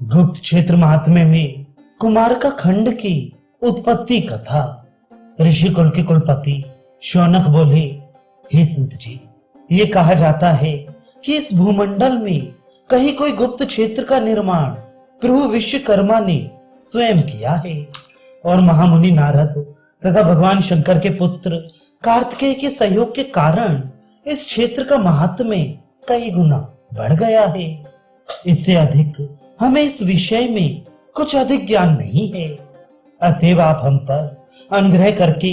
गुप्त क्षेत्र महात्म्य में कुमार का खंड की उत्पत्ति कथा। ऋषि कुल के कुलपति शौनक बोले, हे सूत जी, ये कहा जाता है कि इस भूमंडल में कहीं कोई गुप्त क्षेत्र का निर्माण प्रभु विश्वकर्मा ने स्वयं किया है और महामुनि नारद तथा भगवान शंकर के पुत्र कार्तिकेय के सहयोग के कारण इस क्षेत्र का महात्म्य कई गुना बढ़ गया है। इससे अधिक हमें इस विषय में कुछ अधिक ज्ञान नहीं है, अतएव आप हम पर अनुग्रह करके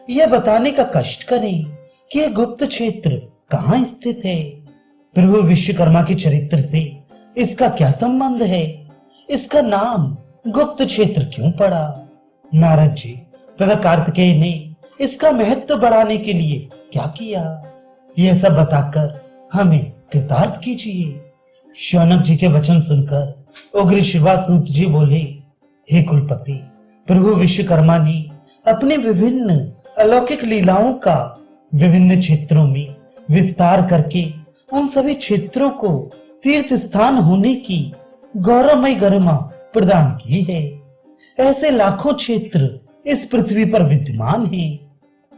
यह बताने का कष्ट करें कि यह गुप्त क्षेत्र कहाँ स्थित है। प्रभु विश्वकर्मा के चरित्र से इसका क्या संबंध है? इसका नाम गुप्त क्षेत्र क्यों पड़ा? नारद जी तथा कार्तिकेय ने इसका महत्व बढ़ाने के लिए क्या किया? यह सब बताकर हमें कृतार्थ कीजिए। शौनक जी के वचन सुनकर उग्र शिवा सूत जी बोले, हे कुलपति, प्रभु विश्वकर्मा ने अपने विभिन्न अलौकिक लीलाओं का विभिन्न क्षेत्रों में विस्तार करके उन सभी क्षेत्रों को तीर्थ स्थान होने की गौरवमय गरिमा प्रदान की है। ऐसे लाखों क्षेत्र इस पृथ्वी पर विद्यमान हैं,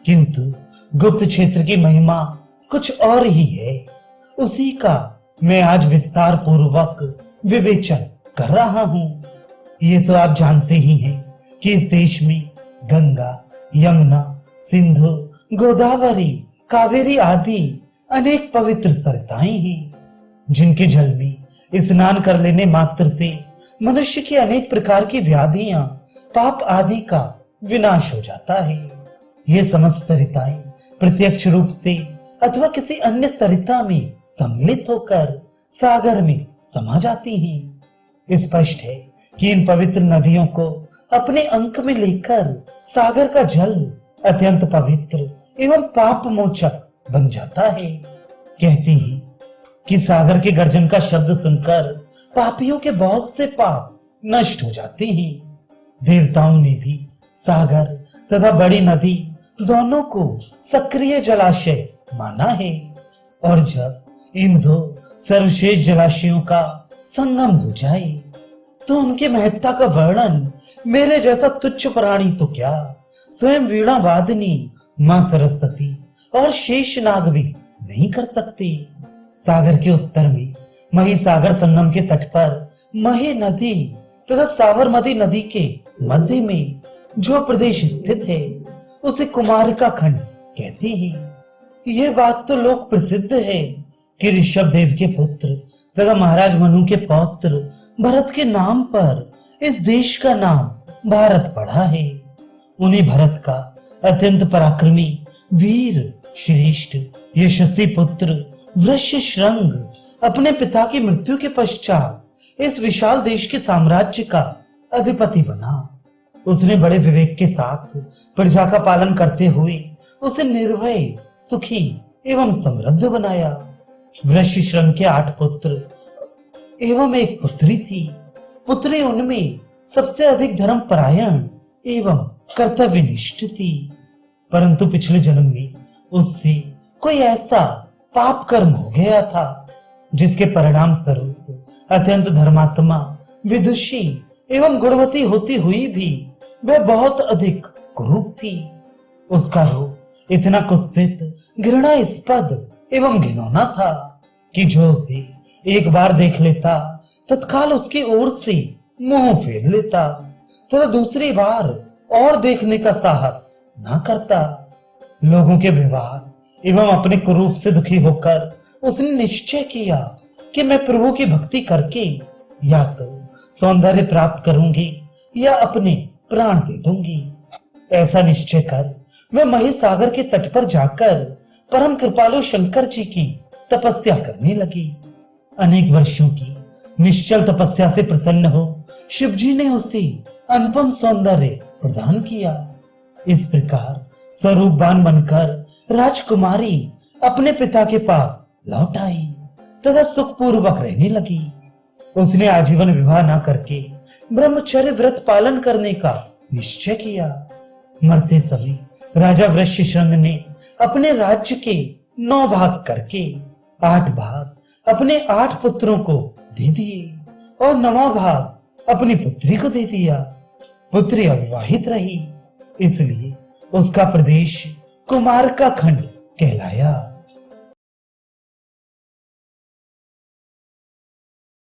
किंतु गुप्त क्षेत्र की महिमा कुछ और ही है। उसी का मैं आज विस्तार पूर्वक विवेचन कर रहा हूँ। ये तो आप जानते ही हैं कि इस देश में गंगा, यमुना, सिंधु, गोदावरी, कावेरी आदि अनेक पवित्र सरिताएं हैं, जिनके जल में स्नान कर लेने मात्र से मनुष्य की अनेक प्रकार की व्याधियां, पाप आदि का विनाश हो जाता है। ये समस्त सरिताएं प्रत्यक्ष रूप से अथवा किसी अन्य सरिता में सम्मिलित होकर सागर में समा जाती हैं। स्पष्ट है कि इन पवित्र नदियों को अपने अंक में लेकर सागर का जल अत्यंत पवित्र एवं पाप मोचक बन जाता है। कहते हैं कि सागर के गर्जन का शब्द सुनकर पापियों के बहुत से पाप नष्ट हो जाते हैं। देवताओं ने भी सागर तथा बड़ी नदी दोनों को सक्रिय जलाशय माना है, और जब इन दो सर्वश्रेष्ठ जलाशयों का संगम हो जाए तो उनकी महत्ता का वर्णन मेरे जैसा तुच्छ प्राणी तो क्या, स्वयं वीणा वादनी मां सरस्वती और शेष नाग भी नहीं कर सकते। सागर के उत्तर में मही सागर संगम के तट पर मही नदी तथा साबरमती नदी के मध्य में जो प्रदेश स्थित है उसे कुमारिका खंड कहते हैं। यह बात तो लोक प्रसिद्ध है कि ऋषभ देव के पुत्र तथा महाराज मनु के पौत्र भरत के नाम पर इस देश का नाम भारत पड़ा है। उन्हीं भरत का अत्यंत पराक्रमी, वीर, श्रेष्ठ, यशस्वी पुत्र वृषश्रंग अपने पिता की मृत्यु के पश्चात इस विशाल देश के साम्राज्य का अधिपति बना। उसने बड़े विवेक के साथ प्रजा का पालन करते हुए उसे निर्भय, सुखी एवं समृद्ध बनाया। वृषश्रंग के 8 पुत्र एवं एक पुत्री थी। पुत्री उनमें सबसे अधिक धर्मपरायण एवं कर्तव्यनिष्ठ थी, परंतु पिछले जन्म में उससे कोई ऐसा पाप कर्म हो गया था जिसके परिणाम स्वरूप अत्यंत धर्मात्मा, विदुषी एवं गुणवती होती हुई भी वह बहुत अधिक कुरूप थी। उसका रूप इतना कुत्सित, घृणास्पद एवं घिनौना था कि जो उसे एक बार देख लेता तत्काल उसकी ओर से मुंह फेर लेता तथा दूसरी बार और देखने का साहस ना करता। लोगों के व्यवहार एवं अपने कुरूप से दुखी होकर उसने निश्चय किया कि मैं प्रभु की भक्ति करके या तो सौंदर्य प्राप्त करूंगी या अपने प्राण दे दूंगी। ऐसा निश्चय कर वह महीसागर के तट पर जाकर परम कृपालु शंकर जी की तपस्या करने लगी। अनेक वर्षों की निश्चल तपस्या से प्रसन्न हो शिव जी ने उसे अनुपम सौंदर्य प्रदान किया। इस प्रकार स्वरूपवान बनकर राजकुमारी अपने पिता के पास लौट आई तथा सुखपूर्वक रहने लगी। उसने आजीवन विवाह न करके ब्रह्मचर्य व्रत पालन करने का निश्चय किया। मरते समय राजा वृषश्रंग ने अपने राज्य के 9 भाग करके 8 भाग अपने 8 पुत्रों को दे दिए और 9वां भाग अपनी पुत्री को दे दिया। पुत्री अविवाहित रही, इसलिए उसका प्रदेश कुमार का खंड कहलाया।